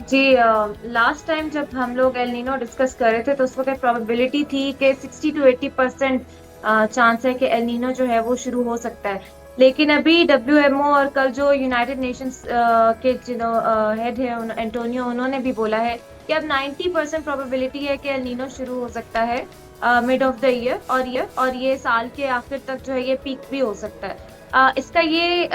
जी, last time जब हम लोग एल नीनो डिस्कस कर रहे थे तो उस वक्त प्रोबेबिलिटी थी कि 60 to 80% चांस है कि एल नीनो जो है वो शुरू हो सकता है। लेकिन अभी डब्ल्यूएमओ और कल जो यूनाइटेड नेशंस के हेड है एंटोनियो, उन्होंने भी बोला है कि अब 90% प्रोबेबिलिटी है कि एल नीनो शुरू हो सकता है मिड ऑफ द ईयर, और ये साल के आखिर तक जो है ये पीक भी हो सकता है। इसका ये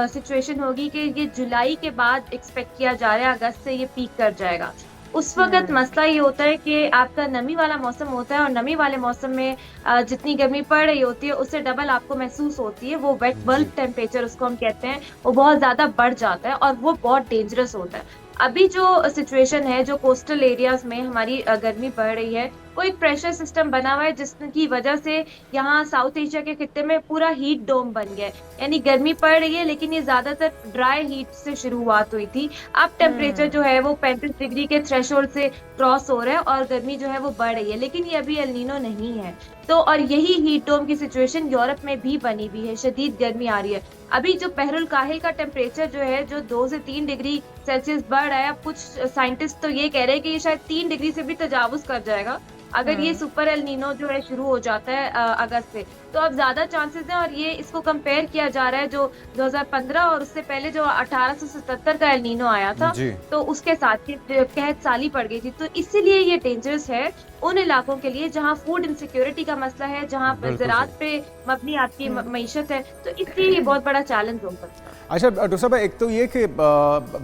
सिचुएशन होगी कि ये जुलाई के बाद एक्सपेक्ट किया जा रहा है, अगस्त से ये पीक कर जाएगा। उस वक्त हम्म। मसला ये होता है कि आपका नमी वाला मौसम होता है, और नमी वाले मौसम में जितनी गर्मी पड़ रही होती है उससे डबल आपको महसूस होती है। वो वेट जी। बल्ब टेम्परेचर उसको हम कहते हैं, वो बहुत ज्यादा बढ़ जाता है और वो बहुत डेंजरस होता है। अभी जो सिचुएशन है, जो कोस्टल एरियाज में हमारी गर्मी बढ़ रही है, वो एक प्रेशर सिस्टम बना हुआ है जिसकी वजह से यहाँ साउथ एशिया के खित्ते में पूरा हीट डोम बन गया है। यानी गर्मी पड़ रही है लेकिन ये ज्यादातर ड्राई हीट से शुरुआत हुई थी। अब टेम्परेचर जो हम्म। है वो 35 डिग्री के थ्रेशोल्ड से क्रॉस हो रहा है और गर्मी जो है वो बढ़ रही है, लेकिन ये अभी एल नीनो नहीं है। तो और यही हीट डोम की सिचुएशन यूरोप में भी बनी हुई है, शदीद गर्मी आ रही है। अभी जो बहरुल काहिल का टेम्परेचर जो है, जो 2 से 3 डिग्री सेल्सियस बढ़ रहा है, अब कुछ साइंटिस्ट तो ये कह रहे हैं कि ये शायद 3 डिग्री से भी तजावुज कर जाएगा अगर ये हम्म। सुपर एल नीनो जो है शुरू हो जाता है अगस्त से। तो अब ज्यादा चांसेस हैं, और ये इसको कंपेयर किया जा रहा है जो 2015 और उससे पहले जो 1877 का एल नीनो आया था, जी। तो उसके साथ ही कहत साली पड़ गई थी। तो इसीलिए ये डेंजरस है उन इलाकों के लिए जहाँ फूड इनसिक्योरिटी का मसला है, जहाँ बिल्कुल सही। ज़रात पे मबनी आपकी हम्म। मईशत है। तो इसलिए ये बहुत बड़ा चैलेंज हो सकता है। अच्छा डॉक्टर साहब, एक तो ये कि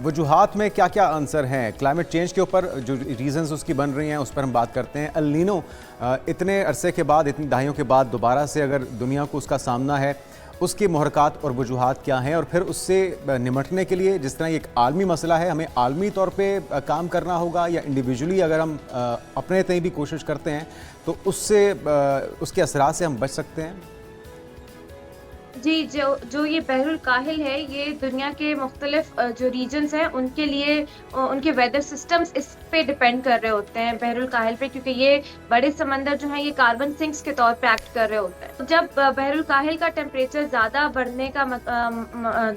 वजूहात में क्या क्या आंसर हैं क्लाइमेट चेंज के ऊपर, जो रीजंस उसकी बन रही हैं उस पर हम बात करते हैं। अल नीनो इतने अरसे के बाद, इतनी दहाइयों के बाद दोबारा से अगर दुनिया को उसका सामना है, उसके मुहरकात और वजूहात क्या हैं, और फिर उससे निमटने के लिए जिस तरह ये एक आलमी मसला है, हमें आलमी तौर पे काम करना होगा, या इंडिविजुअली अगर हम अपने तय भी कोशिश करते हैं तो उससे उसके असरात से हम बच सकते हैं। जी, जो जो ये बहरुल काहिल है, ये दुनिया के मुख्तलिफ जो रीजन्स हैं उनके लिए उनके वेदर सिस्टम्स इस पे डिपेंड कर रहे होते हैं बहरुल काहिल पे, क्योंकि ये बड़े समंदर जो हैं ये कार्बन सिंक्स के तौर पे एक्ट कर रहे होते हैं। तो जब बहरुल काहिल का टेम्परेचर ज्यादा बढ़ने का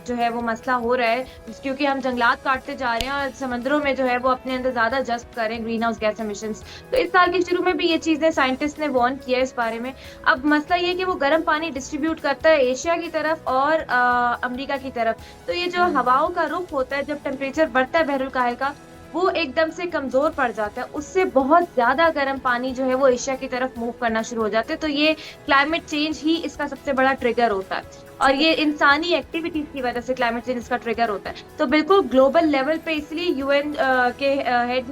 जो है वो मसला हो रहा है, क्योंकि हम जंगलात काटते जा रहे हैं और समंदरों में जो है वो अपने अंदर ज्यादा जज्ब कर रहे हैं ग्रीन हाउस गैस एमिशंस। तो इस साल के शुरू में भी ये चीजें साइंटिस्ट ने वार्न किया है इस बारे में। अब मसला ये है कि वो गर्म पानी डिस्ट्रीब्यूट करता है एशिया की तरफ और अमेरिका की तरफ। तो ये जो हवाओं का रुख होता है जब टेम्परेचर बढ़ता है बहरुल काहिल का, वो एकदम से कमजोर पड़ जाता है। उससे बहुत ज्यादा गर्म पानी जो है वो एशिया की तरफ मूव करना शुरू हो जाते हैं। तो ये क्लाइमेट चेंज ही इसका सबसे बड़ा ट्रिगर होता है, और ठीक है। ये इंसानी एक्टिविटीज की वजह से क्लाइमेट चेंज इसका ट्रिगर होता है। तो बिल्कुल ग्लोबल लेवल पे, इसलिए यूएन के हेड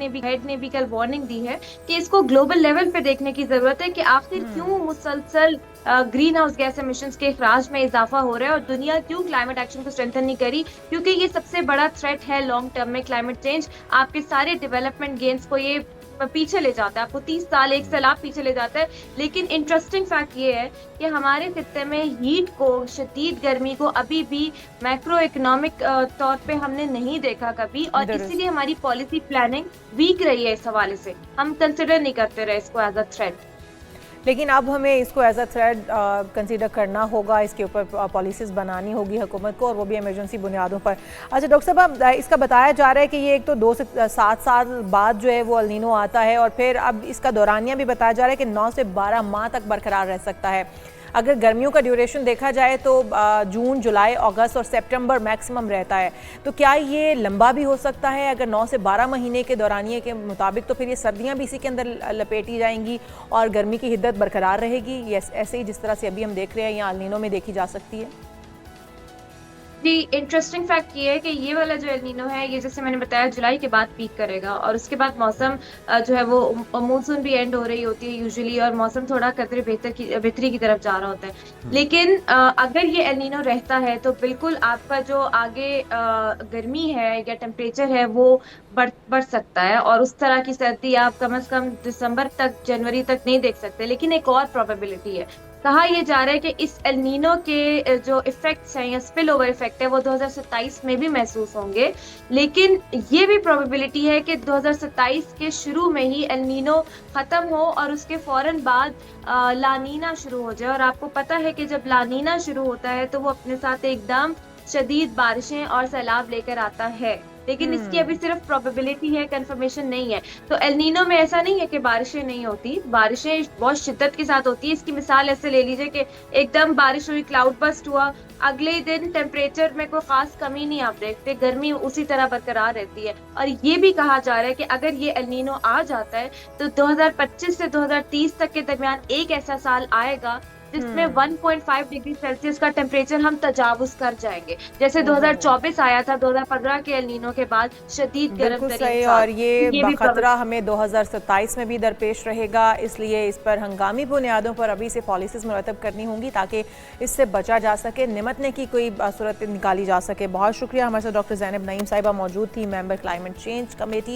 ने भी कल वार्निंग दी है कि इसको ग्लोबल लेवल पे देखने की जरूरत है कि आखिर क्यों मुसलसल ग्रीन हाउस गैस एमिशंस के इखराज में इजाफा हो रहा है, और दुनिया क्यों क्लाइमेट एक्शन को स्ट्रेंथन नहीं करी। क्योंकि ये सबसे बड़ा थ्रेट है लॉन्ग टर्म में क्लाइमेट चेंज। आपके सारे डेवलपमेंट गेन्स को ये पीछे ले जाता है, आपको 30 साल, एक सैलाब पीछे ले जाता है। लेकिन इंटरेस्टिंग फैक्ट ये है कि हमारे खित्ते में हीट को, शदीद गर्मी को अभी भी मैक्रो इकोनॉमिक तौर पे हमने नहीं देखा कभी, और दुरुस्त। इसीलिए हमारी पॉलिसी प्लानिंग वीक रही है। इस हवाले से हम कंसिडर नहीं करते रहे इसको एज अ थ्रेट। लेकिन अब हमें इसको एज अ थ्रेड कंसीडर करना होगा, इसके ऊपर पॉलिसीज बनानी होगी हुकूमत को, और वो भी इमरजेंसी बुनियादों पर। अच्छा डॉक्टर साहब, इसका बताया जा रहा है कि ये एक तो 2 से 7 साल बाद जो है वो अल नीनो आता है, और फिर अब इसका दौरानिया भी बताया जा रहा है कि 9 से 12 माह तक बरकरार रह सकता है। अगर गर्मियों का ड्यूरेशन देखा जाए तो जून, जुलाई, अगस्त और सितंबर मैक्सिमम रहता है, तो क्या ये लंबा भी हो सकता है? अगर 9 से 12 महीने के दौरानिए के मुताबिक, तो फिर ये सर्दियां भी इसी के अंदर लपेटी जाएंगी और गर्मी की हिद्दत बरकरार रहेगी, ये ऐसे ही जिस तरह से अभी हम देख रहे हैं या अल नीनो में देखी जा सकती है। जी, इंटरेस्टिंग फैक्ट ये है कि ये वाला जो एल नीनो है, ये जैसे मैंने बताया जुलाई के बाद पीक करेगा, और उसके बाद मौसम जो है वो मानसून भी एंड हो रही होती है यूजुअली, और मौसम थोड़ा कदरे बेहतरी की तरफ जा रहा होता है। लेकिन अगर ये एल नीनो रहता है तो बिल्कुल आपका जो आगे गर्मी है या टेम्परेचर है वो बढ़ सकता है, और उस तरह की सर्दी आप कम से कम दिसंबर तक, जनवरी तक नहीं देख सकते। लेकिन एक और प्रोबेबिलिटी है, कहा यह जा रहा है कि इस एल नीनो के जो इफेक्ट्स हैं या स्पिल ओवर इफेक्ट है वो 2027 में भी महसूस होंगे। लेकिन ये भी प्रोबेबिलिटी है कि 2027 के शुरू में ही एल नीनो खत्म हो और उसके फौरन बाद लानीना शुरू हो जाए। और आपको पता है कि जब लानीना शुरू होता है तो वो अपने साथ एकदम शदीद बारिशें और सैलाब लेकर आता है। लेकिन इसकी अभी सिर्फ प्रोबेबिलिटी है, कंफर्मेशन नहीं है। तो एल नीनो में ऐसा नहीं है कि बारिशें नहीं होती, बारिशें बहुत शिद्दत के साथ होती है। इसकी मिसाल ऐसे ले लीजिए कि एकदम बारिश हुई, क्लाउड बस्ट हुआ, अगले ही दिन टेम्परेचर में कोई खास कमी नहीं आप देखते, गर्मी उसी तरह बरकरार रहती है। और ये भी कहा जा रहा है कि अगर ये एल नीनो आ जाता है तो 2025 से 2030 तक के दरमियान एक ऐसा साल आएगा जिसमें 1.5 डिग्री सेल्सियस का टेम्परेचर हम तजावुज कर जाएंगे, जैसे ओहो, 2024 आया था 2015 के एल नीनो के बाद, शदीद गर्म बिल्कुल तरीन सही। साल। और ये ये भी खतरा हमें 2027 में भी दरपेश रहेगा, इसलिए इस पर हंगामी बुनियादों पर अभी से पॉलिसीज मुरतब करनी होंगी ताकि इससे बचा जा सके, निमटने की कोई सूरत निकाली जा सके। बहुत शुक्रिया, हमारे साथ डॉक्टर ज़ैनब नईम साहिबा मौजूद थी, मेंबर क्लाइमेट चेंज कमेटी